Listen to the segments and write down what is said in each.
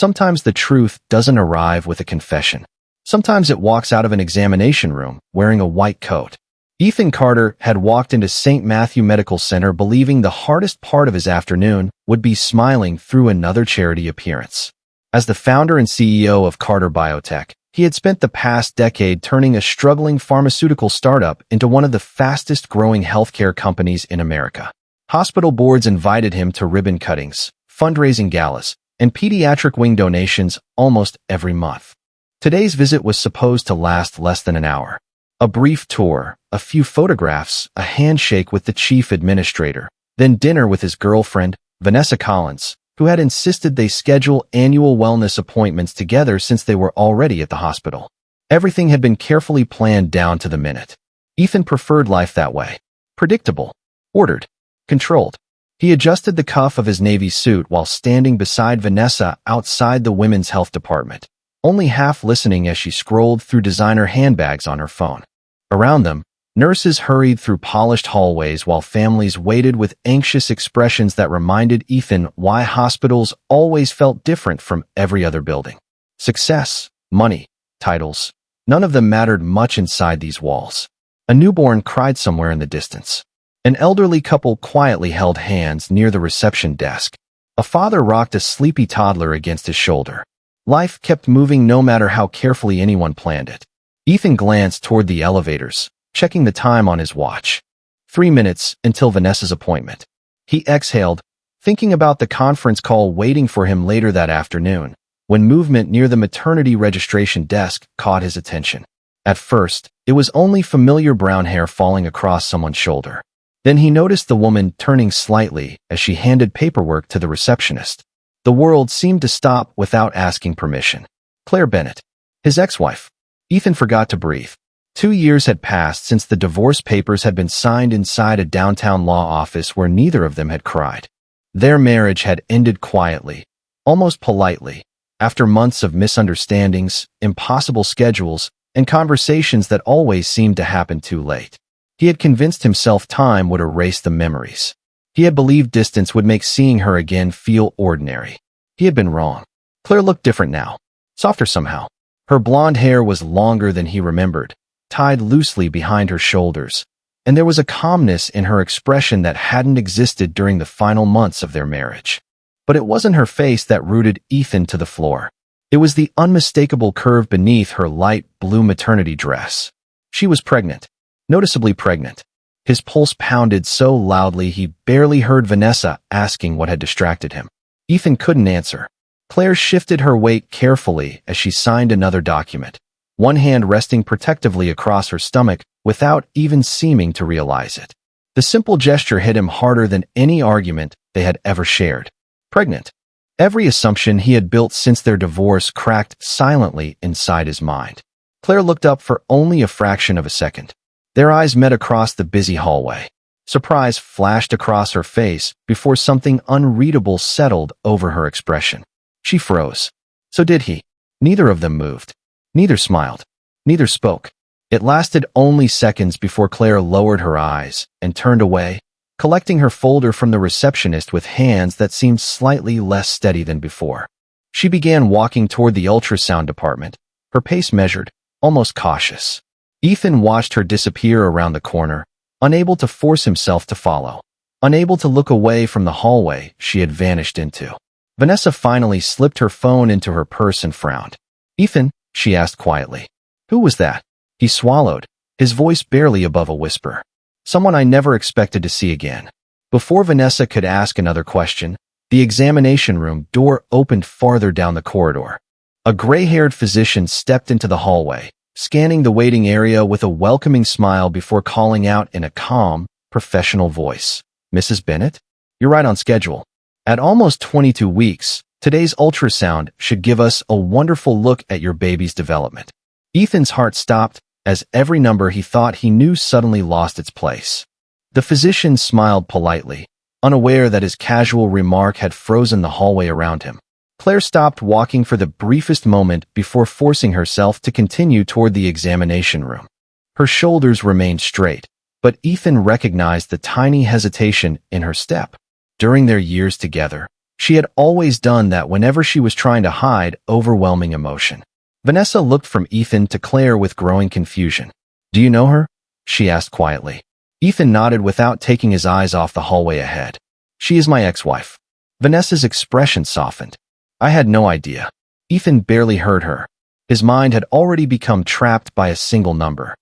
Sometimes the truth doesn't arrive with a confession. Sometimes it walks out of an examination room wearing a white coat. Ethan Carter had walked into St. Matthew Medical Center believing the hardest part of his afternoon would be smiling through another charity appearance. As the founder and CEO of Carter Biotech, he had spent the past decade turning a struggling pharmaceutical startup into one of the fastest-growing healthcare companies in America. Hospital boards invited him to ribbon cuttings, fundraising galas, and pediatric wing donations almost every month. Today's visit was supposed to last less than an hour. A brief tour, a few photographs, a handshake with the chief administrator, then dinner with his girlfriend, Vanessa Collins, who had insisted they schedule annual wellness appointments together since they were already at the hospital. Everything had been carefully planned down to the minute. Ethan preferred life that way. Predictable, ordered, controlled. He adjusted the cuff of his navy suit while standing beside Vanessa outside the women's health department, only half listening as she scrolled through designer handbags on her phone. Around them, nurses hurried through polished hallways while families waited with anxious expressions that reminded Ethan why hospitals always felt different from every other building. Success, money, titles, none of them mattered much inside these walls. A newborn cried somewhere in the distance. An elderly couple quietly held hands near the reception desk. A father rocked a sleepy toddler against his shoulder. Life kept moving no matter how carefully anyone planned it. Ethan glanced toward the elevators, checking the time on his watch. 3 minutes until Vanessa's appointment. He exhaled, thinking about the conference call waiting for him later that afternoon, when movement near the maternity registration desk caught his attention. At first, it was only familiar brown hair falling across someone's shoulder. Then he noticed the woman turning slightly as she handed paperwork to the receptionist. The world seemed to stop without asking permission. Claire Bennett, his ex-wife. Ethan forgot to breathe. 2 years had passed since the divorce papers had been signed inside a downtown law office where neither of them had cried. Their marriage had ended quietly, almost politely, after months of misunderstandings, impossible schedules, and conversations that always seemed to happen too late. He had convinced himself time would erase the memories. He had believed distance would make seeing her again feel ordinary. He had been wrong. Claire looked different now, softer somehow. Her blonde hair was longer than he remembered, tied loosely behind her shoulders, and there was a calmness in her expression that hadn't existed during the final months of their marriage. But it wasn't her face that rooted Ethan to the floor. It was the unmistakable curve beneath her light blue maternity dress. She was pregnant, noticeably pregnant. His pulse pounded so loudly he barely heard Vanessa asking what had distracted him. Ethan couldn't answer. Claire shifted her weight carefully as she signed another document, one hand resting protectively across her stomach without even seeming to realize it. The simple gesture hit him harder than any argument they had ever shared. Pregnant. Every assumption he had built since their divorce cracked silently inside his mind. Claire looked up for only a fraction of a second. Their eyes met across the busy hallway. Surprise flashed across her face before something unreadable settled over her expression. She froze. So did he. Neither of them moved. Neither smiled. Neither spoke. It lasted only seconds before Claire lowered her eyes and turned away, collecting her folder from the receptionist with hands that seemed slightly less steady than before. She began walking toward the ultrasound department, her pace measured, almost cautious. Ethan watched her disappear around the corner, unable to force himself to follow, unable to look away from the hallway she had vanished into. Vanessa finally slipped her phone into her purse and frowned. "Ethan," she asked quietly. "Who was that?" He swallowed, his voice barely above a whisper. "Someone I never expected to see again." Before Vanessa could ask another question, the examination room door opened farther down the corridor. A gray-haired physician stepped into the hallway, scanning the waiting area with a welcoming smile before calling out in a calm, professional voice. "Mrs. Bennett? You're right on schedule. At almost 22 weeks, today's ultrasound should give us a wonderful look at your baby's development." Ethan's heart stopped as every number he thought he knew suddenly lost its place. The physician smiled politely, unaware that his casual remark had frozen the hallway around him. Claire stopped walking for the briefest moment before forcing herself to continue toward the examination room. Her shoulders remained straight, but Ethan recognized the tiny hesitation in her step. During their years together, She had always done that whenever she was trying to hide overwhelming emotion. Vanessa looked from Ethan to Claire with growing confusion. "Do you know her?" she asked quietly. Ethan nodded without taking his eyes off the hallway ahead. "She is my ex-wife." Vanessa's expression softened. "I had no idea." Ethan barely heard her. His mind had already become trapped by a single number.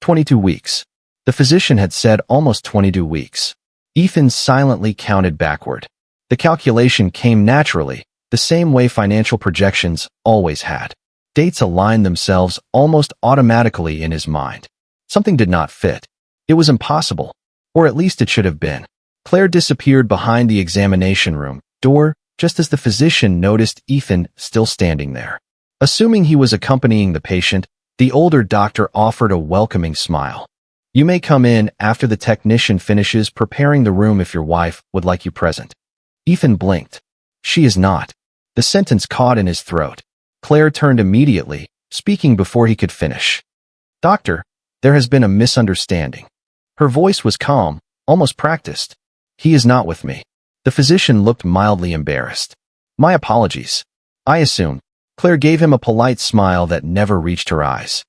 22 weeks. The physician had said almost 22 weeks. Ethan silently counted backward. The calculation came naturally, the same way financial projections always had. Dates aligned themselves almost automatically in his mind. Something did not fit. It was impossible, or at least it should have been. Claire disappeared behind the examination room door just as the physician noticed Ethan still standing there. Assuming he was accompanying the patient, the older doctor offered a welcoming smile. "You may come in after the technician finishes preparing the room if your wife would like you present." Ethan blinked. "She is not." The sentence caught in his throat. Claire turned immediately, speaking before he could finish. "Doctor, there has been a misunderstanding." Her voice was calm, almost practiced. "He is not with me." The physician looked mildly embarrassed. "My apologies. I assumed." Claire gave him a polite smile that never reached her eyes.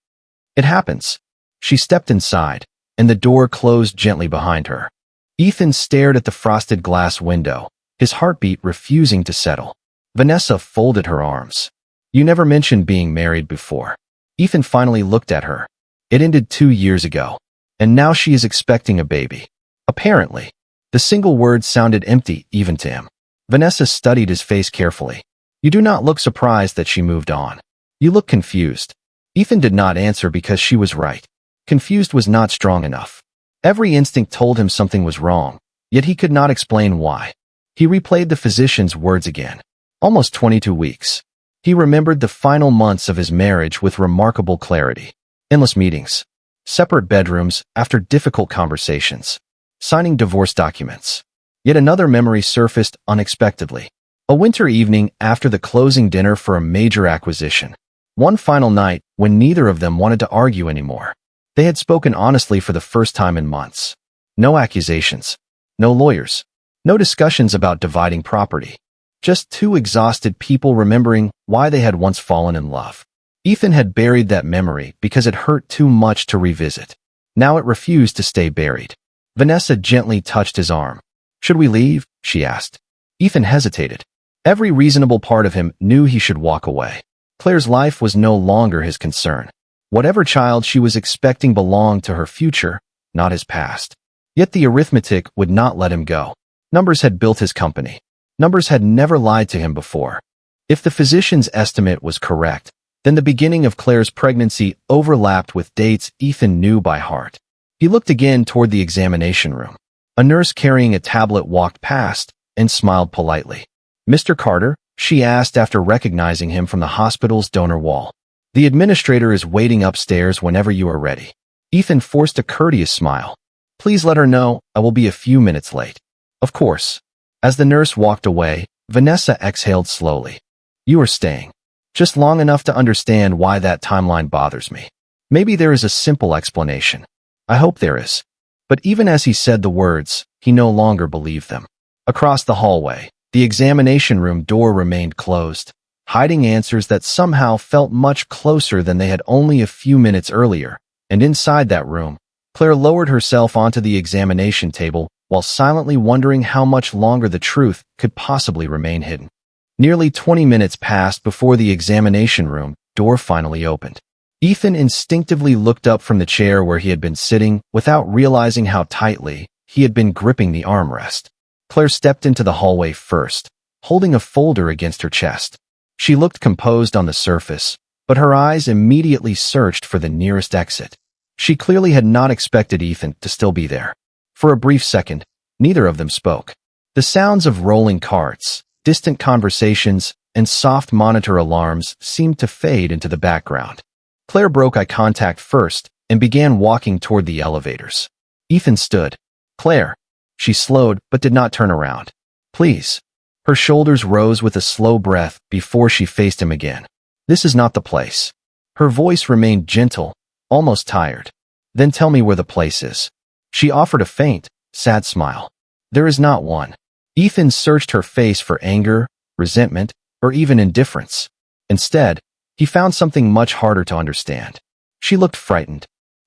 "It happens." She stepped inside, and the door closed gently behind her. Ethan stared at the frosted glass window, his heartbeat refusing to settle. Vanessa folded her arms. "You never mentioned being married before." Ethan finally looked at her. "It ended 2 years ago, and now she is expecting a baby." Apparently, the single word sounded empty even to him. Vanessa studied his face carefully. "You do not look surprised that she moved on. You look confused." Ethan did not answer because she was right. Confused was not strong enough. Every instinct told him something was wrong, yet he could not explain why. He replayed the physician's words again. Almost 22 weeks. He remembered the final months of his marriage with remarkable clarity. Endless meetings. Separate bedrooms after difficult conversations. Signing divorce documents. Yet another memory surfaced unexpectedly. A winter evening after the closing dinner for a major acquisition. One final night when neither of them wanted to argue anymore. They had spoken honestly for the first time in months. No accusations. No lawyers. No discussions about dividing property. Just two exhausted people remembering why they had once fallen in love. Ethan had buried that memory because it hurt too much to revisit. Now it refused to stay buried. Vanessa gently touched his arm. "Should we leave?" she asked. Ethan hesitated. Every reasonable part of him knew he should walk away. Claire's life was no longer his concern. Whatever child she was expecting belonged to her future, not his past. Yet the arithmetic would not let him go. Numbers had built his company. Numbers had never lied to him before. If the physician's estimate was correct, then the beginning of Claire's pregnancy overlapped with dates Ethan knew by heart. He looked again toward the examination room. A nurse carrying a tablet walked past and smiled politely. "Mr. Carter?" she asked after recognizing him from the hospital's donor wall. "The administrator is waiting upstairs whenever you are ready." Ethan forced a courteous smile. "Please let her know I will be a few minutes late." "Of course." As the nurse walked away, Vanessa exhaled slowly. "You are staying. Just long enough to understand why that timeline bothers me. Maybe there is a simple explanation. I hope there is." But even as he said the words, he no longer believed them. Across the hallway, the examination room door remained closed, hiding answers that somehow felt much closer than they had only a few minutes earlier. And inside that room, Claire lowered herself onto the examination table while silently wondering how much longer the truth could possibly remain hidden. Nearly 20 minutes passed before the examination room door finally opened. Ethan instinctively looked up from the chair where he had been sitting without realizing how tightly he had been gripping the armrest. Claire stepped into the hallway first, holding a folder against her chest. She looked composed on the surface, but her eyes immediately searched for the nearest exit. She clearly had not expected Ethan to still be there. For a brief second, neither of them spoke. The sounds of rolling carts, distant conversations, and soft monitor alarms seemed to fade into the background. Claire broke eye contact first and began walking toward the elevators. Ethan stood. "Claire." She slowed but did not turn around. "Please." Her shoulders rose with a slow breath before she faced him again. "This is not the place." Her voice remained gentle, almost tired. "Then tell me where the place is." She offered a faint, sad smile. "There is not one." Ethan searched her face for anger, resentment, or even indifference. Instead, he found something much harder to understand. She looked frightened.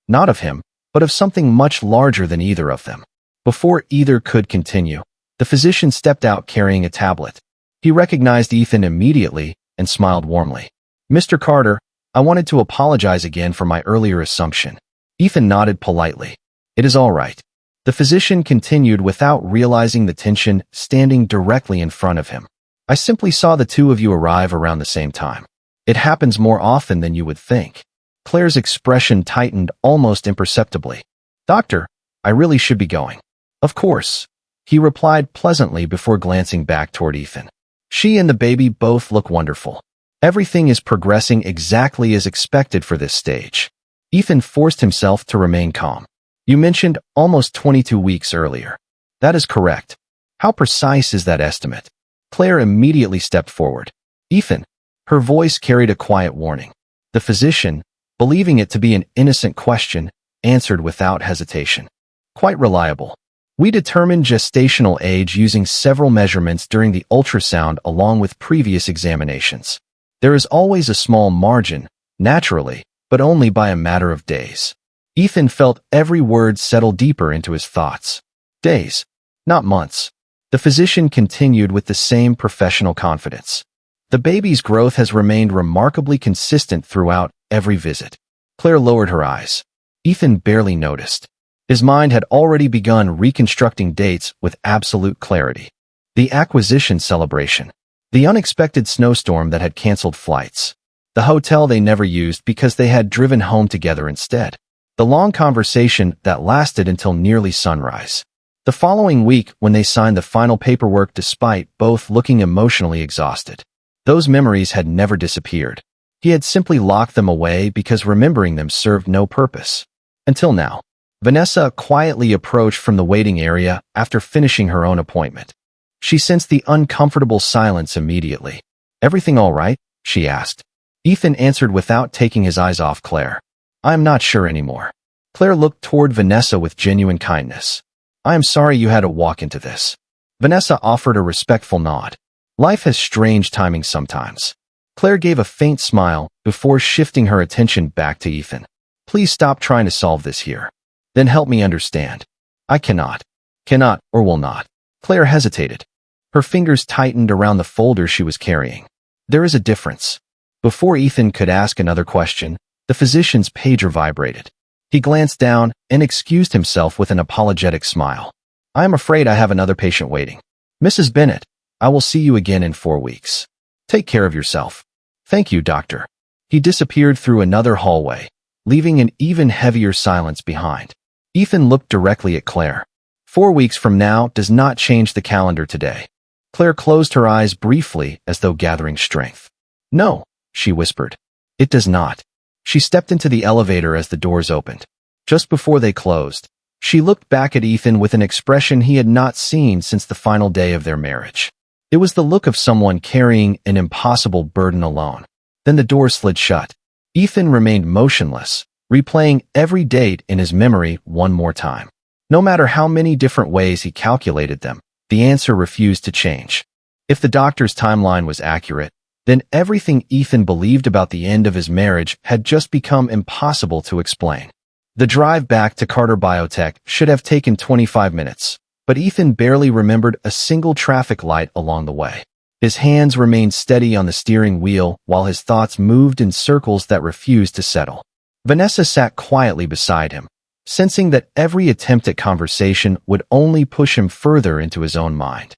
Not of him, but of something much larger than either of them. Before either could continue, the physician stepped out carrying a tablet. He recognized Ethan immediately and smiled warmly. "Mr. Carter, I wanted to apologize again for my earlier assumption." Ethan nodded politely. "It is all right." The physician continued without realizing the tension standing directly in front of him. "I simply saw the two of you arrive around the same time. It happens more often than you would think." Claire's expression tightened almost imperceptibly. "Doctor, I really should be going." "Of course," he replied pleasantly before glancing back toward Ethan. "She and the baby both look wonderful. Everything is progressing exactly as expected for this stage." Ethan forced himself to remain calm. "You mentioned almost 22 weeks earlier." "That is correct." "How precise is that estimate?" Claire immediately stepped forward. "Ethan." Her voice carried a quiet warning. The physician, believing it to be an innocent question, answered without hesitation. "Quite reliable. We determined gestational age using several measurements during the ultrasound along with previous examinations. There is always a small margin, naturally, but only by a matter of days." Ethan felt every word settle deeper into his thoughts. "Days, not months." The physician continued with the same professional confidence. "The baby's growth has remained remarkably consistent throughout every visit." Claire lowered her eyes. Ethan barely noticed. His mind had already begun reconstructing dates with absolute clarity. The acquisition celebration. The unexpected snowstorm that had canceled flights. The hotel they never used because they had driven home together instead. The long conversation that lasted until nearly sunrise. The following week when they signed the final paperwork despite both looking emotionally exhausted. Those memories had never disappeared. He had simply locked them away because remembering them served no purpose. Until now. Vanessa quietly approached from the waiting area after finishing her own appointment. She sensed the uncomfortable silence immediately. "Everything all right?" she asked. Ethan answered without taking his eyes off Claire. "I am not sure anymore." Claire looked toward Vanessa with genuine kindness. "I am sorry you had to walk into this." Vanessa offered a respectful nod. "Life has strange timing sometimes." Claire gave a faint smile before shifting her attention back to Ethan. "Please stop trying to solve this here. Then help me understand." "I cannot." "Cannot or will not." Claire hesitated. Her fingers tightened around the folder she was carrying. "There is a difference." Before Ethan could ask another question, the physician's pager vibrated. He glanced down and excused himself with an apologetic smile. "I am afraid I have another patient waiting. Mrs. Bennett, I will see you again in 4 weeks. Take care of yourself." "Thank you, doctor." He disappeared through another hallway, leaving an even heavier silence behind. Ethan looked directly at Claire. 4 weeks from now does not change the calendar today." Claire closed her eyes briefly as though gathering strength. "No," she whispered. "It does not." She stepped into the elevator as the doors opened. Just before they closed, she looked back at Ethan with an expression he had not seen since the final day of their marriage. It was the look of someone carrying an impossible burden alone. Then the door slid shut. Ethan remained motionless, replaying every date in his memory one more time. No matter how many different ways he calculated them, the answer refused to change. If the doctor's timeline was accurate, then everything Ethan believed about the end of his marriage had just become impossible to explain. The drive back to Carter Biotech should have taken 25 minutes, but Ethan barely remembered a single traffic light along the way. His hands remained steady on the steering wheel while his thoughts moved in circles that refused to settle. Vanessa sat quietly beside him, sensing that every attempt at conversation would only push him further into his own mind.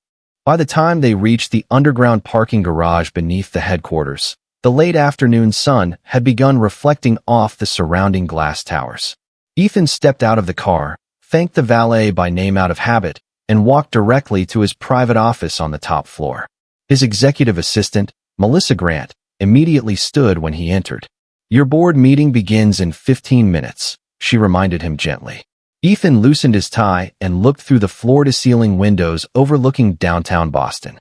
By the time they reached the underground parking garage beneath the headquarters, the late afternoon sun had begun reflecting off the surrounding glass towers. Ethan stepped out of the car, thanked the valet by name out of habit, and walked directly to his private office on the top floor. His executive assistant, Melissa Grant, immediately stood when he entered. "Your board meeting begins in 15 minutes, she reminded him gently. Ethan loosened his tie and looked through the floor-to-ceiling windows overlooking downtown Boston.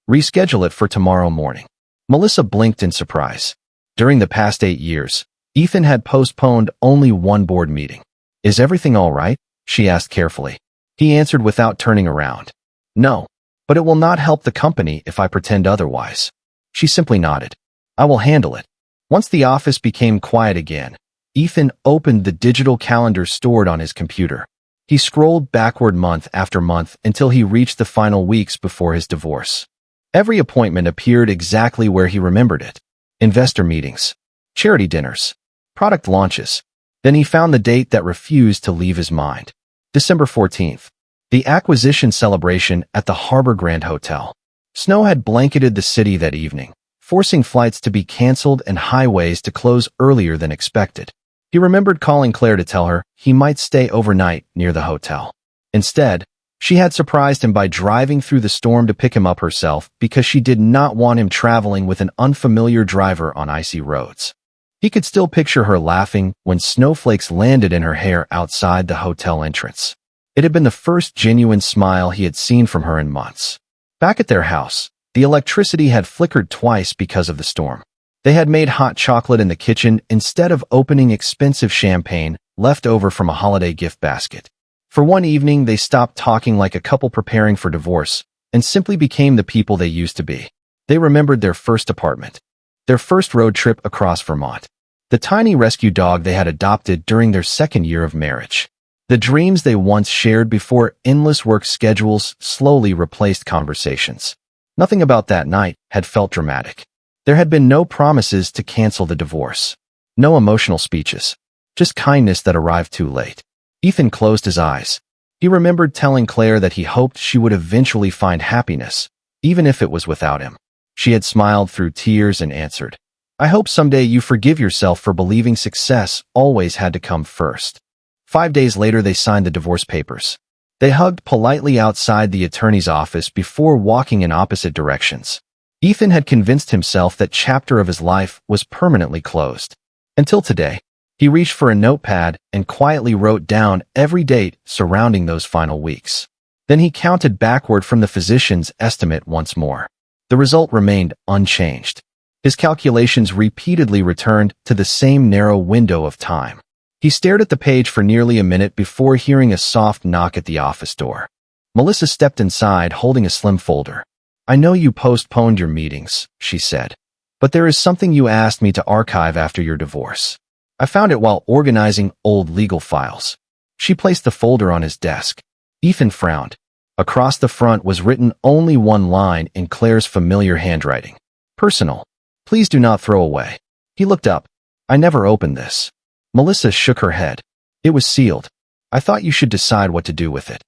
"Reschedule it for tomorrow morning." Melissa blinked in surprise. During the past 8 years, Ethan had postponed only one board meeting. "Is everything all right?" she asked carefully. He answered without turning around. "No." but it will not help the company if I pretend otherwise. She simply nodded. I will handle it. Once the office became quiet again, Ethan opened the digital calendar stored on his computer. He scrolled backward month after month until he reached the final weeks before his divorce. Every appointment appeared exactly where he remembered it. Investor meetings, charity dinners, product launches. Then he found the date that refused to leave his mind. December 14th. The acquisition celebration at the Harbor Grand Hotel. Snow had blanketed the city that evening, forcing flights to be canceled and highways to close earlier than expected. He remembered calling Claire to tell her he might stay overnight near the hotel. Instead, she had surprised him by driving through the storm to pick him up herself because she did not want him traveling with an unfamiliar driver on icy roads. He could still picture her laughing when snowflakes landed in her hair outside the hotel entrance. It had been the first genuine smile he had seen from her in months. Back at their house, the electricity had flickered twice because of the storm. They had made hot chocolate in the kitchen instead of opening expensive champagne left over from a holiday gift basket. For one evening, they stopped talking like a couple preparing for divorce and simply became the people they used to be. They remembered their first apartment, their first road trip across Vermont, the tiny rescue dog they had adopted during their second year of marriage. The dreams they once shared before endless work schedules slowly replaced conversations. Nothing about that night had felt dramatic. There had been no promises to cancel the divorce. No emotional speeches. Just kindness that arrived too late. Ethan closed his eyes. He remembered telling Claire that he hoped she would eventually find happiness, even if it was without him. She had smiled through tears and answered, I hope someday you forgive yourself for believing success always had to come first. 5 days later, they signed the divorce papers. They hugged politely outside the attorney's office before walking in opposite directions. Ethan had convinced himself that chapter of his life was permanently closed. Until today, he reached for a notepad and quietly wrote down every date surrounding those final weeks. Then he counted backward from the physician's estimate once more. The result remained unchanged. His calculations repeatedly returned to the same narrow window of time. He stared at the page for nearly a minute before hearing a soft knock at the office door. Melissa stepped inside holding a slim folder. I know you postponed your meetings, she said, but there is something you asked me to archive after your divorce. I found it while organizing old legal files. She placed the folder on his desk. Ethan frowned. Across the front was written only one line in Claire's familiar handwriting. Personal. Please do not throw away. He looked up. I never opened this. Melissa shook her head. It was sealed. I thought you should decide what to do with it.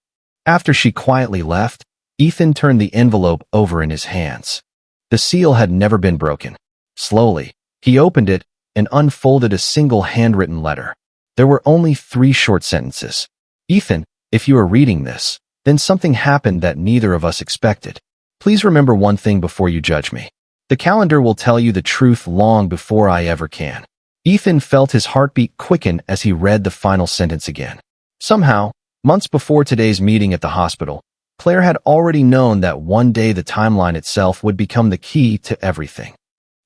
After she quietly left, Ethan turned the envelope over in his hands. The seal had never been broken. Slowly, he opened it and unfolded a single handwritten letter. There were only 3 short sentences. Ethan, if you are reading this, then something happened that neither of us expected. Please remember one thing before you judge me. The calendar will tell you the truth long before I ever can. Ethan felt his heartbeat quicken as he read the final sentence again. Somehow, months before today's meeting at the hospital, Claire had already known that one day the timeline itself would become the key to everything.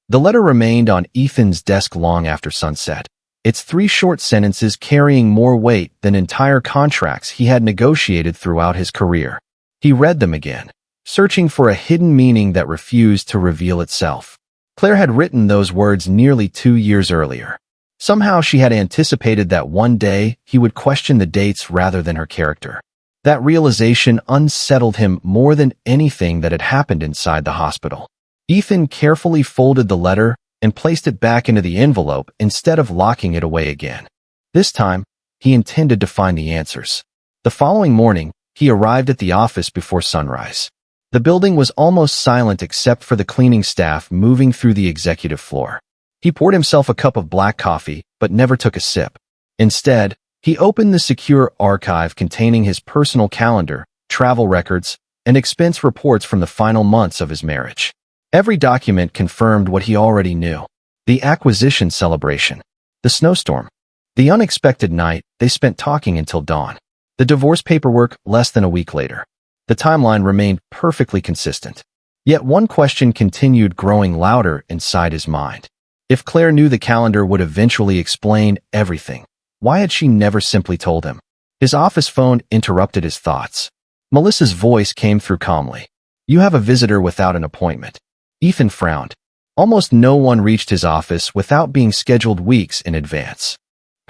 The letter remained on Ethan's desk long after sunset, its 3 short sentences carrying more weight than entire contracts he had negotiated throughout his career. He read them again, searching for a hidden meaning that refused to reveal itself. Claire had written those words nearly 2 years earlier. Somehow she had anticipated that one day he would question the dates rather than her character. That realization unsettled him more than anything that had happened inside the hospital. Ethan carefully folded the letter and placed it back into the envelope instead of locking it away again. This time, he intended to find the answers. The following morning, he arrived at the office before sunrise. The building was almost silent except for the cleaning staff moving through the executive floor. He poured himself a cup of black coffee, but never took a sip. Instead, he opened the secure archive containing his personal calendar, travel records, and expense reports from the final months of his marriage. Every document confirmed what he already knew. The acquisition celebration, the snowstorm, the unexpected night they spent talking until dawn, the divorce paperwork less than a week later. The timeline remained perfectly consistent. Yet one question continued growing louder inside his mind. If Claire knew the calendar would eventually explain everything, why had she never simply told him? His office phone interrupted his thoughts. Melissa's voice came through calmly. You have a visitor without an appointment. Ethan frowned. Almost no one reached his office without being scheduled weeks in advance.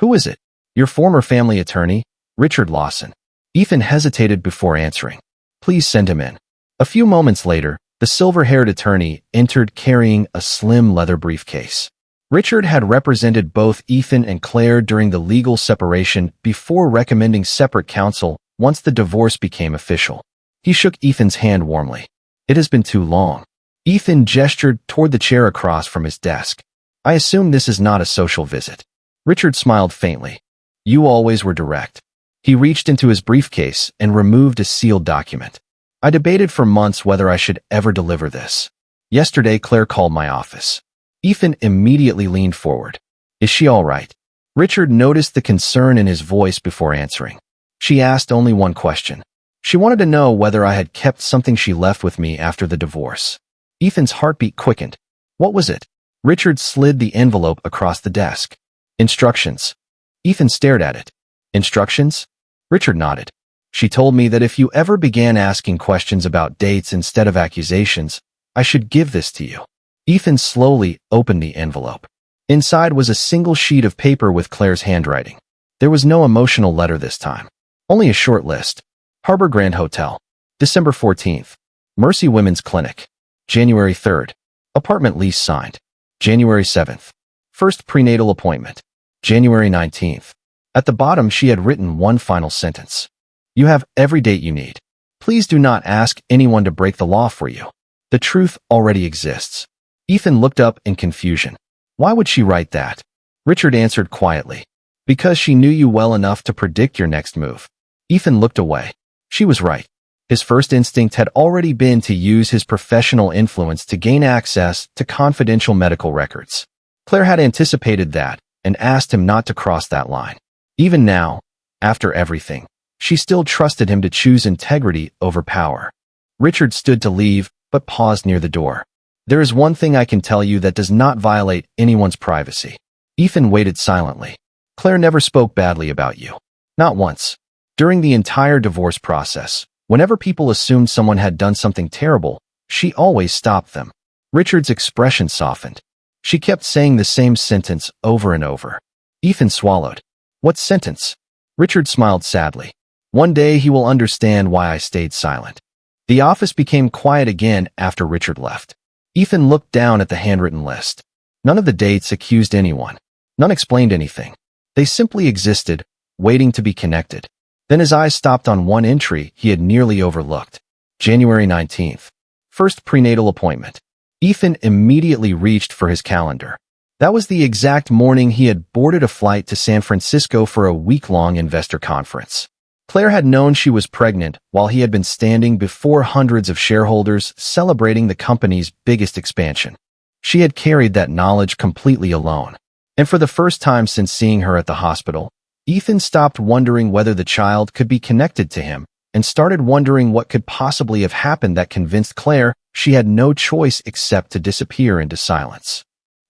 Who is it? Your former family attorney, Richard Lawson. Ethan hesitated before answering. Please send him in. A few moments later, the silver-haired attorney entered carrying a slim leather briefcase. Richard had represented both Ethan and Claire during the legal separation before recommending separate counsel once the divorce became official. He shook Ethan's hand warmly. It has been too long. Ethan gestured toward the chair across from his desk. I assume this is not a social visit. Richard smiled faintly. You always were direct. He reached into his briefcase and removed a sealed document. I debated for months whether I should ever deliver this. Yesterday, Claire called my office. Ethan immediately leaned forward. Is she all right? Richard noticed the concern in his voice before answering. She asked only one question. She wanted to know whether I had kept something she left with me after the divorce. Ethan's heartbeat quickened. What was it? Richard slid the envelope across the desk. Instructions. Ethan stared at it. Instructions? Richard nodded. She told me that if you ever began asking questions about dates instead of accusations, I should give this to you. Ethan slowly opened the envelope. Inside was a single sheet of paper with Claire's handwriting. There was no emotional letter this time. Only a short list. Harbor Grand Hotel. December 14th. Mercy Women's Clinic. January 3rd. Apartment lease signed. January 7th. First prenatal appointment. January 19th. At the bottom, she had written one final sentence. You have every date you need. Please do not ask anyone to break the law for you. The truth already exists. Ethan looked up in confusion. Why would she write that? Richard answered quietly. Because she knew you well enough to predict your next move. Ethan looked away. She was right. His first instinct had already been to use his professional influence to gain access to confidential medical records. Claire had anticipated that and asked him not to cross that line. Even now, after everything, she still trusted him to choose integrity over power. Richard stood to leave, but paused near the door. There is one thing I can tell you that does not violate anyone's privacy. Ethan waited silently. Claire never spoke badly about you. Not once. During the entire divorce process, whenever people assumed someone had done something terrible, she always stopped them. Richard's expression softened. She kept saying the same sentence over and over. Ethan swallowed. What sentence? Richard smiled sadly. One day he will understand why I stayed silent. The office became quiet again after Richard left. Ethan looked down at the handwritten list. None of the dates accused anyone. None explained anything. They simply existed, waiting to be connected. Then his eyes stopped on one entry he had nearly overlooked. January 19th. First prenatal appointment. Ethan immediately reached for his calendar. That was the exact morning he had boarded a flight to San Francisco for a week-long investor conference. Claire had known she was pregnant while he had been standing before hundreds of shareholders celebrating the company's biggest expansion. She had carried that knowledge completely alone. And for the first time since seeing her at the hospital, Ethan stopped wondering whether the child could be connected to him and started wondering what could possibly have happened that convinced Claire she had no choice except to disappear into silence.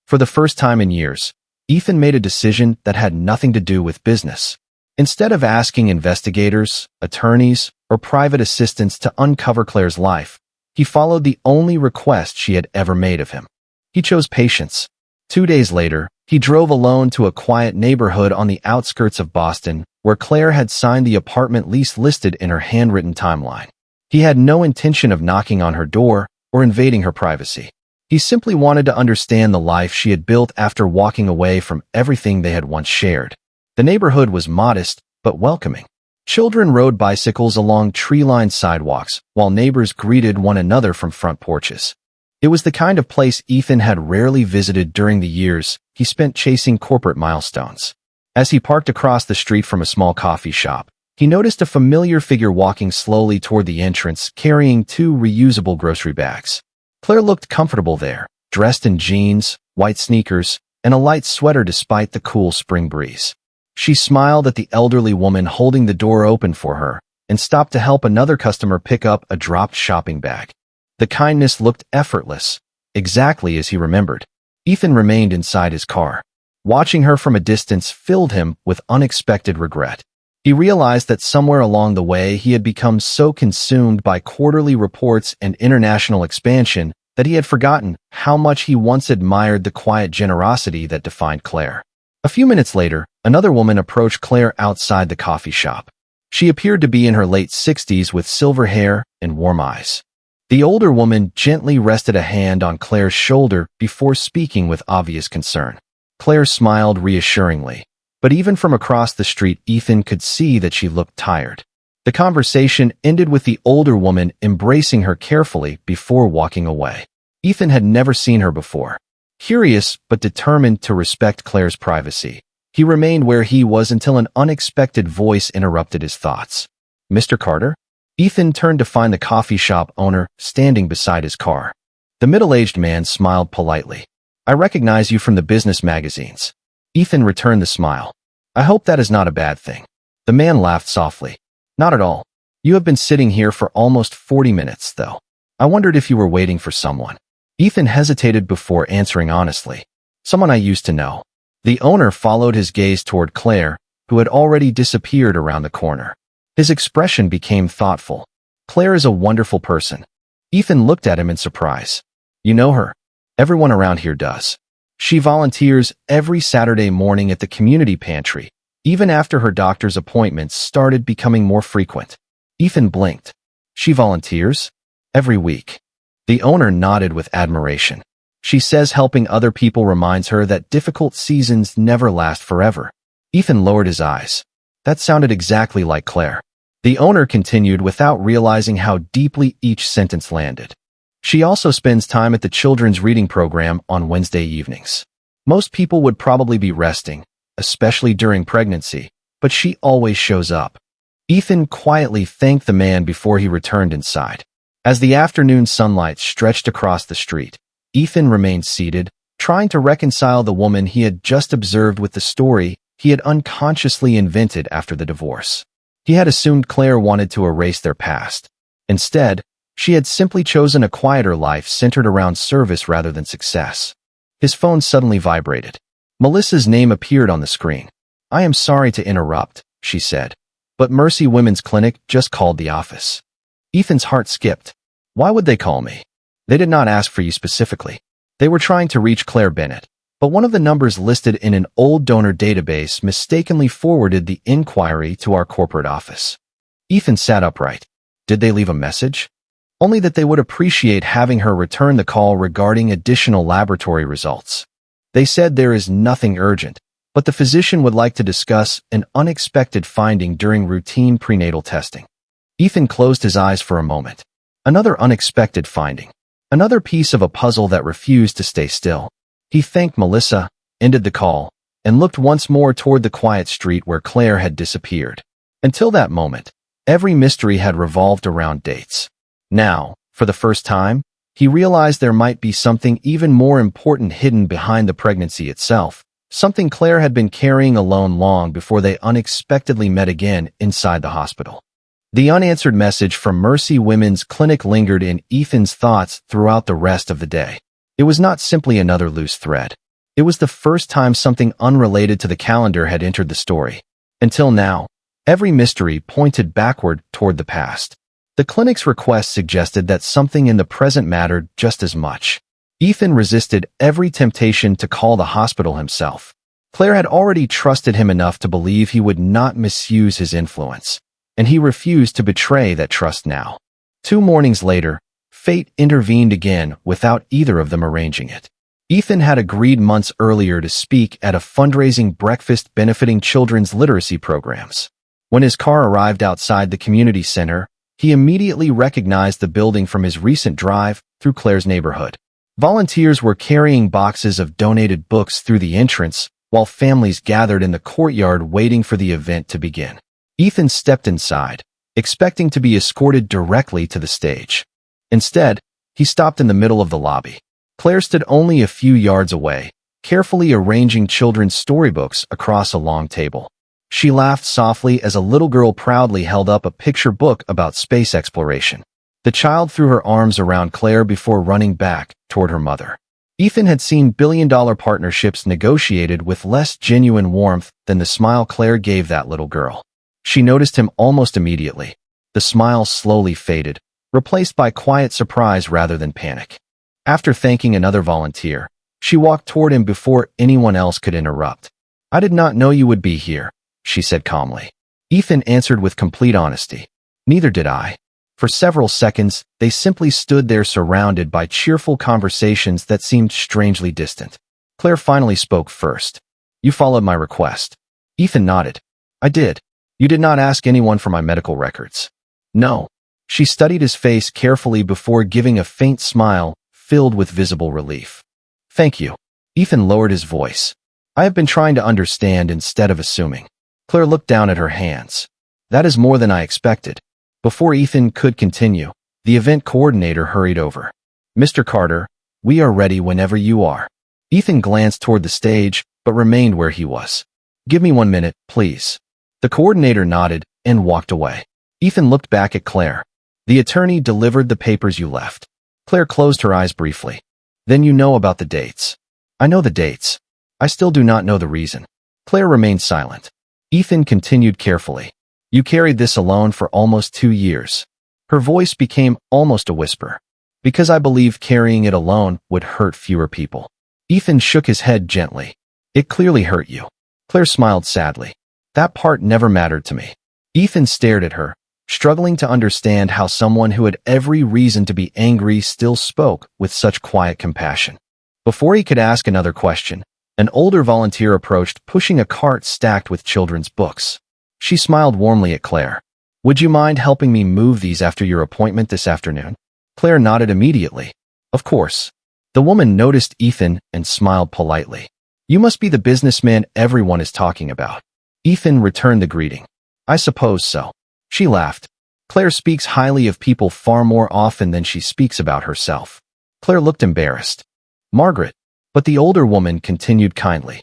For the first time in years, Ethan made a decision that had nothing to do with business. Instead of asking investigators, attorneys, or private assistants to uncover Claire's life, he followed the only request she had ever made of him. He chose patience. 2 days later, he drove alone to a quiet neighborhood on the outskirts of Boston, where Claire had signed the apartment lease listed in her handwritten timeline. He had no intention of knocking on her door or invading her privacy. He simply wanted to understand the life she had built after walking away from everything they had once shared. The neighborhood was modest, but welcoming. Children rode bicycles along tree-lined sidewalks, while neighbors greeted one another from front porches. It was the kind of place Ethan had rarely visited during the years he spent chasing corporate milestones. As he parked across the street from a small coffee shop, he noticed a familiar figure walking slowly toward the entrance, carrying 2 reusable grocery bags. Claire looked comfortable there, dressed in jeans, white sneakers, and a light sweater despite the cool spring breeze. She smiled at the elderly woman holding the door open for her and stopped to help another customer pick up a dropped shopping bag. The kindness looked effortless, exactly as he remembered. Ethan remained inside his car. Watching her from a distance filled him with unexpected regret. He realized that somewhere along the way he had become so consumed by quarterly reports and international expansion that he had forgotten how much he once admired the quiet generosity that defined Claire. A few minutes later, another woman approached Claire outside the coffee shop. She appeared to be in her late 60s with silver hair and warm eyes. The older woman gently rested a hand on Claire's shoulder before speaking with obvious concern. Claire smiled reassuringly, but even from across the street, Ethan could see that she looked tired. The conversation ended with the older woman embracing her carefully before walking away. Ethan had never seen her before. Curious but determined to respect Claire's privacy, he remained where he was until an unexpected voice interrupted his thoughts. "Mr. Carter?" Ethan turned to find the coffee shop owner standing beside his car. The middle-aged man smiled politely. "I recognize you from the business magazines." Ethan returned the smile. "I hope that is not a bad thing." The man laughed softly. "Not at all. You have been sitting here for almost 40 minutes, though. I wondered if you were waiting for someone." Ethan hesitated before answering honestly. "Someone I used to know." The owner followed his gaze toward Claire, who had already disappeared around the corner. His expression became thoughtful. "Claire is a wonderful person." Ethan looked at him in surprise. "You know her?" "Everyone around here does. She volunteers every Saturday morning at the community pantry, even after her doctor's appointments started becoming more frequent." Ethan blinked. "She volunteers? Every week?" The owner nodded with admiration. "She says helping other people reminds her that difficult seasons never last forever." Ethan lowered his eyes. That sounded exactly like Claire. The owner continued without realizing how deeply each sentence landed. "She also spends time at the children's reading program on Wednesday evenings. Most people would probably be resting, especially during pregnancy, but she always shows up." Ethan quietly thanked the man before he returned inside. As the afternoon sunlight stretched across the street, Ethan remained seated, trying to reconcile the woman he had just observed with the story he had unconsciously invented after the divorce. He had assumed Claire wanted to erase their past. Instead, she had simply chosen a quieter life centered around service rather than success. His phone suddenly vibrated. Melissa's name appeared on the screen. "I am sorry to interrupt," she said, "but Mercy Women's Clinic just called the office." Ethan's heart skipped. "Why would they call me?" "They did not ask for you specifically. They were trying to reach Claire Bennett, but one of the numbers listed in an old donor database mistakenly forwarded the inquiry to our corporate office." Ethan sat upright. "Did they leave a message?" "Only that they would appreciate having her return the call regarding additional laboratory results. They said there is nothing urgent, but the physician would like to discuss an unexpected finding during routine prenatal testing." Ethan closed his eyes for a moment. Another unexpected finding. Another piece of a puzzle that refused to stay still. He thanked Melissa, ended the call, and looked once more toward the quiet street where Claire had disappeared. Until that moment, every mystery had revolved around dates. Now, for the first time, he realized there might be something even more important hidden behind the pregnancy itself, something Claire had been carrying alone long before they unexpectedly met again inside the hospital. The unanswered message from Mercy Women's Clinic lingered in Ethan's thoughts throughout the rest of the day. It was not simply another loose thread. It was the first time something unrelated to the calendar had entered the story. Until now, every mystery pointed backward toward the past. The clinic's request suggested that something in the present mattered just as much. Ethan resisted every temptation to call the hospital himself. Claire had already trusted him enough to believe he would not misuse his influence, and he refused to betray that trust now. 2 mornings later, fate intervened again without either of them arranging it. Ethan had agreed months earlier to speak at a fundraising breakfast benefiting children's literacy programs. When his car arrived outside the community center, he immediately recognized the building from his recent drive through Claire's neighborhood. Volunteers were carrying boxes of donated books through the entrance, while families gathered in the courtyard waiting for the event to begin. Ethan stepped inside, expecting to be escorted directly to the stage. Instead, he stopped in the middle of the lobby. Claire stood only a few yards away, carefully arranging children's storybooks across a long table. She laughed softly as a little girl proudly held up a picture book about space exploration. The child threw her arms around Claire before running back toward her mother. Ethan had seen billion-dollar partnerships negotiated with less genuine warmth than the smile Claire gave that little girl. She noticed him almost immediately. The smile slowly faded, replaced by quiet surprise rather than panic. After thanking another volunteer, she walked toward him before anyone else could interrupt. "I did not know you would be here," she said calmly. Ethan answered with complete honesty. "Neither did I." For several seconds, they simply stood there surrounded by cheerful conversations that seemed strangely distant. Claire finally spoke first. "You followed my request." Ethan nodded. "I did. You did not ask anyone for my medical records." "No." She studied his face carefully before giving a faint smile, filled with visible relief. "Thank you." Ethan lowered his voice. "I have been trying to understand instead of assuming." Claire looked down at her hands. "That is more than I expected." Before Ethan could continue, the event coordinator hurried over. "Mr. Carter, we are ready whenever you are." Ethan glanced toward the stage, but remained where he was. "Give me 1 minute, please." The coordinator nodded and walked away. Ethan looked back at Claire. "The attorney delivered the papers you left." Claire closed her eyes briefly. "Then you know about the dates." "I know the dates. I still do not know the reason." Claire remained silent. Ethan continued carefully. "You carried this alone for almost 2 years." Her voice became almost a whisper. "Because I believe carrying it alone would hurt fewer people." Ethan shook his head gently. "It clearly hurt you." Claire smiled sadly. "That part never mattered to me." Ethan stared at her, struggling to understand how someone who had every reason to be angry still spoke with such quiet compassion. Before he could ask another question, an older volunteer approached, pushing a cart stacked with children's books. She smiled warmly at Claire. "Would you mind helping me move these after your appointment this afternoon?" Claire nodded immediately. "Of course." The woman noticed Ethan and smiled politely. "You must be the businessman everyone is talking about." Ethan returned the greeting. "I suppose so." She laughed. "Claire speaks highly of people far more often than she speaks about herself." Claire looked embarrassed. "Margaret." But the older woman continued kindly.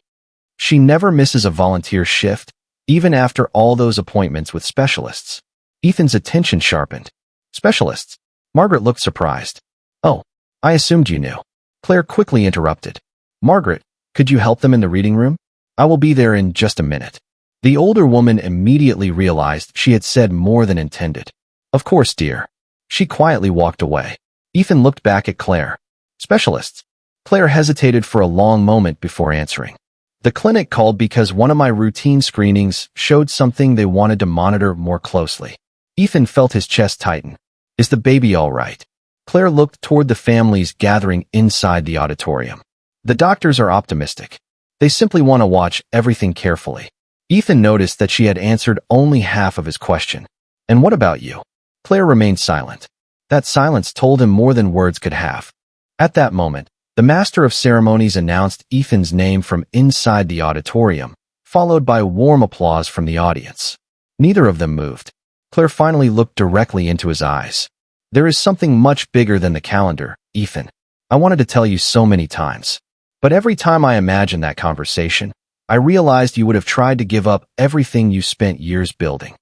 "She never misses a volunteer shift, even after all those appointments with specialists." Ethan's attention sharpened. "Specialists?" Margaret looked surprised. "Oh, I assumed you knew." Claire quickly interrupted. "Margaret, could you help them in the reading room? I will be there in just a minute." The older woman immediately realized she had said more than intended. "Of course, dear." She quietly walked away. Ethan looked back at Claire. "Specialists?" Claire hesitated for a long moment before answering. "The clinic called because one of my routine screenings showed something they wanted to monitor more closely." Ethan felt his chest tighten. "Is the baby all right?" Claire looked toward the families gathering inside the auditorium. "The doctors are optimistic. They simply want to watch everything carefully." Ethan noticed that she had answered only half of his question. "And what about you?" Claire remained silent. That silence told him more than words could have. At that moment, the master of ceremonies announced Ethan's name from inside the auditorium, followed by warm applause from the audience. Neither of them moved. Claire finally looked directly into his eyes. "There is something much bigger than the calendar, Ethan. I wanted to tell you so many times. But every time I imagined that conversation, I realized you would have tried to give up everything you spent years building."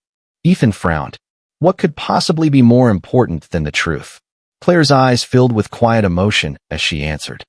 Ethan frowned. What could possibly be more important than the truth? Claire's eyes filled with quiet emotion as she answered.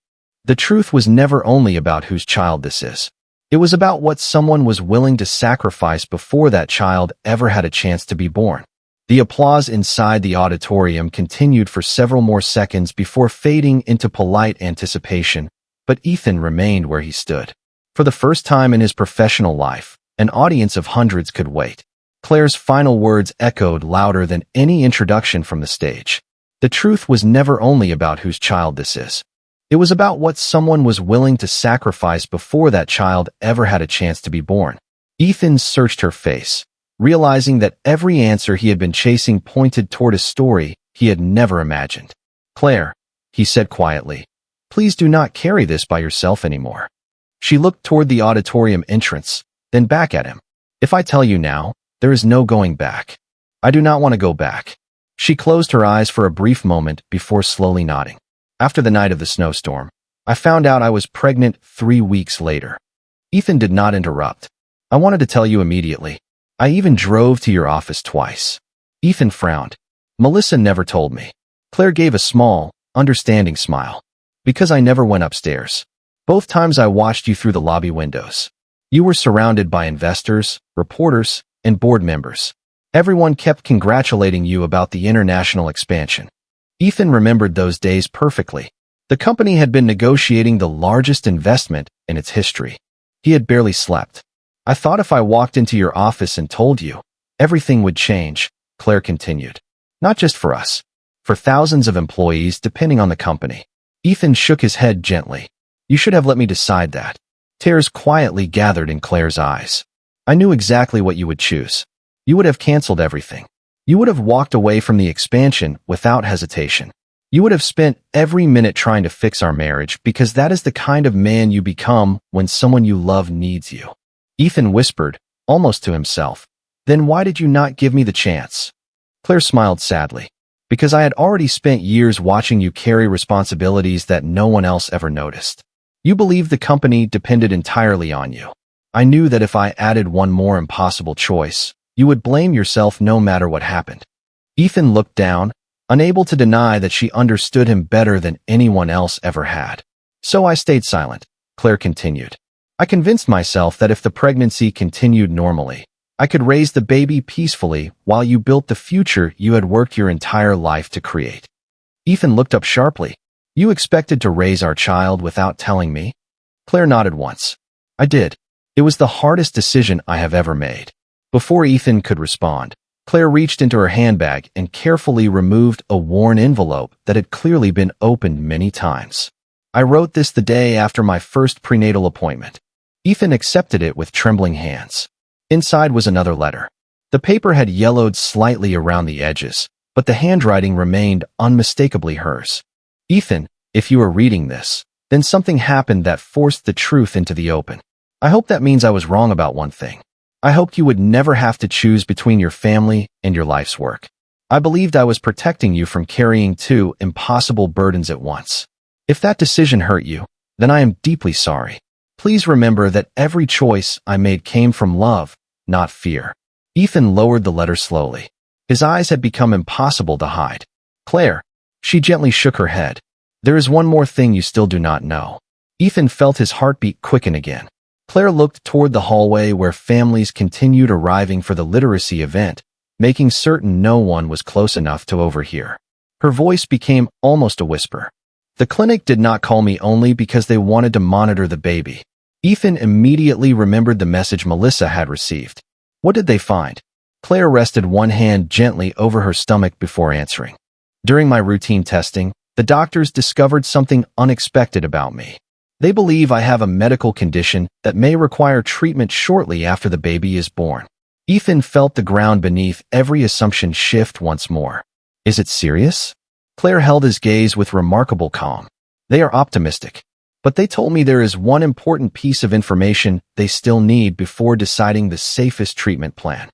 "The truth was never only about whose child this is. It was about what someone was willing to sacrifice before that child ever had a chance to be born." The applause inside the auditorium continued for several more seconds before fading into polite anticipation, but Ethan remained where he stood. For the first time in his professional life, an audience of hundreds could wait. Claire's final words echoed louder than any introduction from the stage. The truth was never only about whose child this is. It was about what someone was willing to sacrifice before that child ever had a chance to be born. Ethan searched her face, realizing that every answer he had been chasing pointed toward a story he had never imagined. "Claire," he said quietly, "please do not carry this by yourself anymore." She looked toward the auditorium entrance, then back at him. "If I tell you now, there is no going back." "I do not want to go back." She closed her eyes for a brief moment before slowly nodding. "After the night of the snowstorm, I found out I was pregnant 3 weeks later." Ethan did not interrupt. "I wanted to tell you immediately. I even drove to your office twice." Ethan frowned. "Melissa never told me." Claire gave a small, understanding smile. "Because I never went upstairs. Both times I watched you through the lobby windows. You were surrounded by investors, reporters, and board members. Everyone kept congratulating you about the international expansion. Ethan remembered those days perfectly. The company had been negotiating the largest investment in its history. He had barely slept. I thought if I walked into your office and told you, everything would change, Claire continued. Not just for us. For thousands of employees depending on the company. Ethan shook his head gently. You should have let me decide that. Tears quietly gathered in Claire's eyes. I knew exactly what you would choose. You would have canceled everything. You would have walked away from the expansion without hesitation. You would have spent every minute trying to fix our marriage because that is the kind of man you become when someone you love needs you. Ethan whispered, almost to himself. Then why did you not give me the chance? Claire smiled sadly. Because I had already spent years watching you carry responsibilities that no one else ever noticed. You believed the company depended entirely on you. I knew that if I added one more impossible choice, you would blame yourself no matter what happened. Ethan looked down, unable to deny that she understood him better than anyone else ever had. So I stayed silent, Claire continued. I convinced myself that if the pregnancy continued normally, I could raise the baby peacefully while you built the future you had worked your entire life to create. Ethan looked up sharply. You expected to raise our child without telling me? Claire nodded once. I did. It was the hardest decision I have ever made. Before Ethan could respond, Claire reached into her handbag and carefully removed a worn envelope that had clearly been opened many times. I wrote this the day after my first prenatal appointment. Ethan accepted it with trembling hands. Inside was another letter. The paper had yellowed slightly around the edges, but the handwriting remained unmistakably hers. Ethan, if you are reading this, then something happened that forced the truth into the open. I hope that means I was wrong about one thing. I hoped you would never have to choose between your family and your life's work. I believed I was protecting you from carrying two impossible burdens at once. If that decision hurt you, then I am deeply sorry. Please remember that every choice I made came from love, not fear. Ethan lowered the letter slowly. His eyes had become impossible to hide. Claire, she gently shook her head. There is one more thing you still do not know. Ethan felt his heartbeat quicken again. Claire looked toward the hallway where families continued arriving for the literacy event, making certain no one was close enough to overhear. Her voice became almost a whisper. The clinic did not call me only because they wanted to monitor the baby. Ethan immediately remembered the message Melissa had received. What did they find? Claire rested one hand gently over her stomach before answering. During my routine testing, the doctors discovered something unexpected about me. They believe I have a medical condition that may require treatment shortly after the baby is born. Ethan felt the ground beneath every assumption shift once more. Is it serious? Claire held his gaze with remarkable calm. They are optimistic. But they told me there is one important piece of information they still need before deciding the safest treatment plan.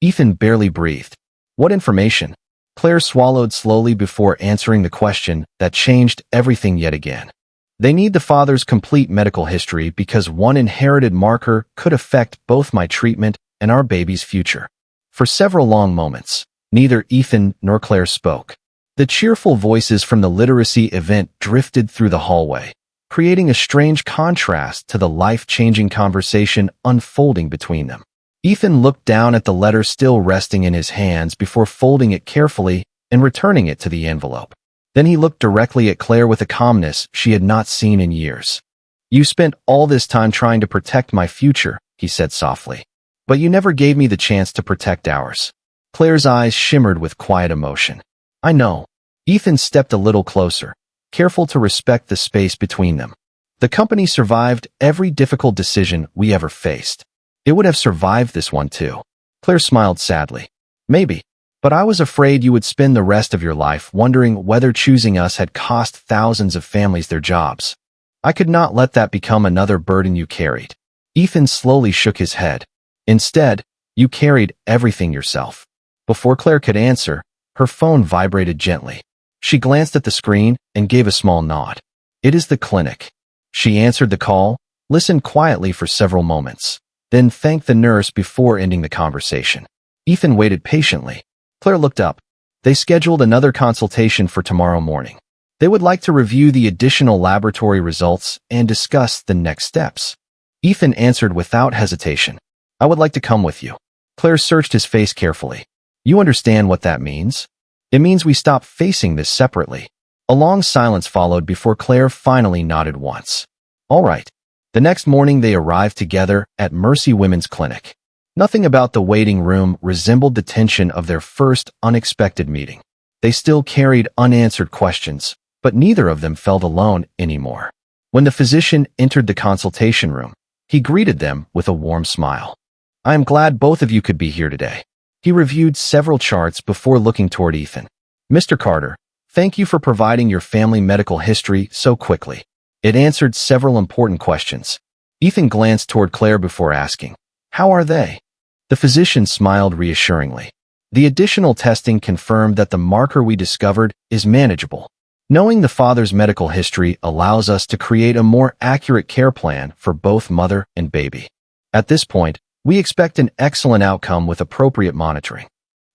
Ethan barely breathed. What information? Claire swallowed slowly before answering the question that changed everything yet again. They need the father's complete medical history because one inherited marker could affect both my treatment and our baby's future. For several long moments, neither Ethan nor Claire spoke. The cheerful voices from the literacy event drifted through the hallway, creating a strange contrast to the life-changing conversation unfolding between them. Ethan looked down at the letter still resting in his hands before folding it carefully and returning it to the envelope. Then he looked directly at Claire with a calmness she had not seen in years. You spent all this time trying to protect my future, he said softly. But you never gave me the chance to protect ours. Claire's eyes shimmered with quiet emotion. I know. Ethan stepped a little closer, careful to respect the space between them. The company survived every difficult decision we ever faced. It would have survived this one too. Claire smiled sadly. Maybe. But I was afraid you would spend the rest of your life wondering whether choosing us had cost thousands of families their jobs. I could not let that become another burden you carried. Ethan slowly shook his head. Instead, you carried everything yourself. Before Claire could answer, her phone vibrated gently. She glanced at the screen and gave a small nod. It is the clinic. She answered the call, listened quietly for several moments, then thanked the nurse before ending the conversation. Ethan waited patiently. Claire looked up. They scheduled another consultation for tomorrow morning. They would like to review the additional laboratory results and discuss the next steps. Ethan answered without hesitation. I would like to come with you. Claire searched his face carefully. You understand what that means? It means we stop facing this separately. A long silence followed before Claire finally nodded once. All right. The next morning they arrived together at Mercy Women's Clinic. Nothing about the waiting room resembled the tension of their first unexpected meeting. They still carried unanswered questions, but neither of them felt alone anymore. When the physician entered the consultation room, he greeted them with a warm smile. I am glad both of you could be here today. He reviewed several charts before looking toward Ethan. Mr. Carter, thank you for providing your family medical history so quickly. It answered several important questions. Ethan glanced toward Claire before asking, how are they? The physician smiled reassuringly. The additional testing confirmed that the marker we discovered is manageable. Knowing the father's medical history allows us to create a more accurate care plan for both mother and baby. At this point, we expect an excellent outcome with appropriate monitoring.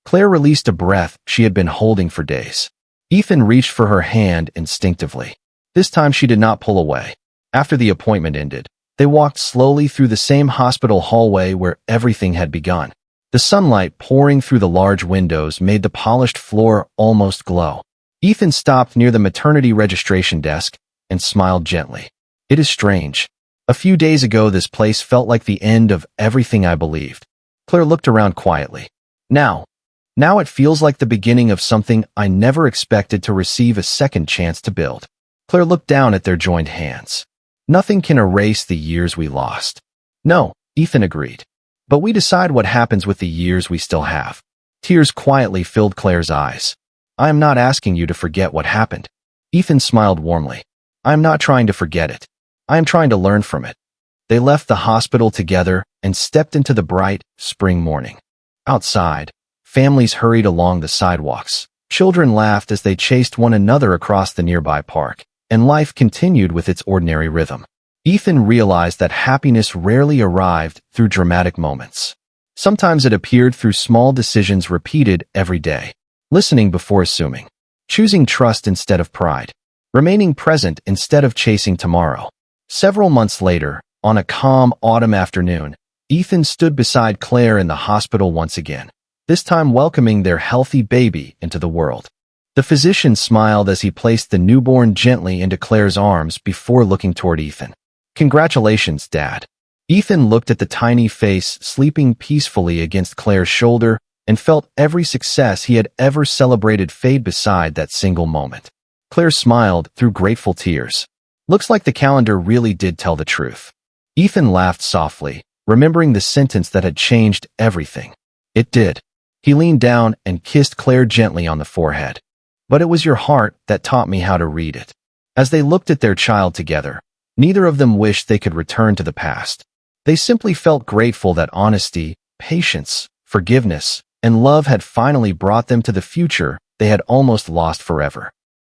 Claire released a breath she had been holding for days. Ethan reached for her hand instinctively. This time she did not pull away. After the appointment ended, they walked slowly through the same hospital hallway where everything had begun. The sunlight pouring through the large windows made the polished floor almost glow. Ethan stopped near the maternity registration desk and smiled gently. It is strange. A few days ago this place felt like the end of everything I believed. Claire looked around quietly. Now it feels like the beginning of something I never expected to receive a second chance to build. Claire looked down at their joined hands. Nothing can erase the years we lost. No, Ethan agreed. But we decide what happens with the years we still have. Tears quietly filled Claire's eyes. I am not asking you to forget what happened. Ethan smiled warmly. I am not trying to forget it. I am trying to learn from it. They left the hospital together and stepped into the bright, spring morning. Outside, families hurried along the sidewalks. Children laughed as they chased one another across the nearby park, and life continued with its ordinary rhythm. Ethan realized that happiness rarely arrived through dramatic moments. Sometimes it appeared through small decisions repeated every day. Listening before assuming. Choosing trust instead of pride. Remaining present instead of chasing tomorrow. Several months later, on a calm autumn afternoon, Ethan stood beside Claire in the hospital once again, this time welcoming their healthy baby into the world. The physician smiled as he placed the newborn gently into Claire's arms before looking toward Ethan. Congratulations, Dad. Ethan looked at the tiny face sleeping peacefully against Claire's shoulder and felt every success he had ever celebrated fade beside that single moment. Claire smiled through grateful tears. Looks like the calendar really did tell the truth. Ethan laughed softly, remembering the sentence that had changed everything. It did. He leaned down and kissed Claire gently on the forehead. But it was your heart that taught me how to read it. As they looked at their child together, neither of them wished they could return to the past. They simply felt grateful that honesty, patience, forgiveness, and love had finally brought them to the future they had almost lost forever.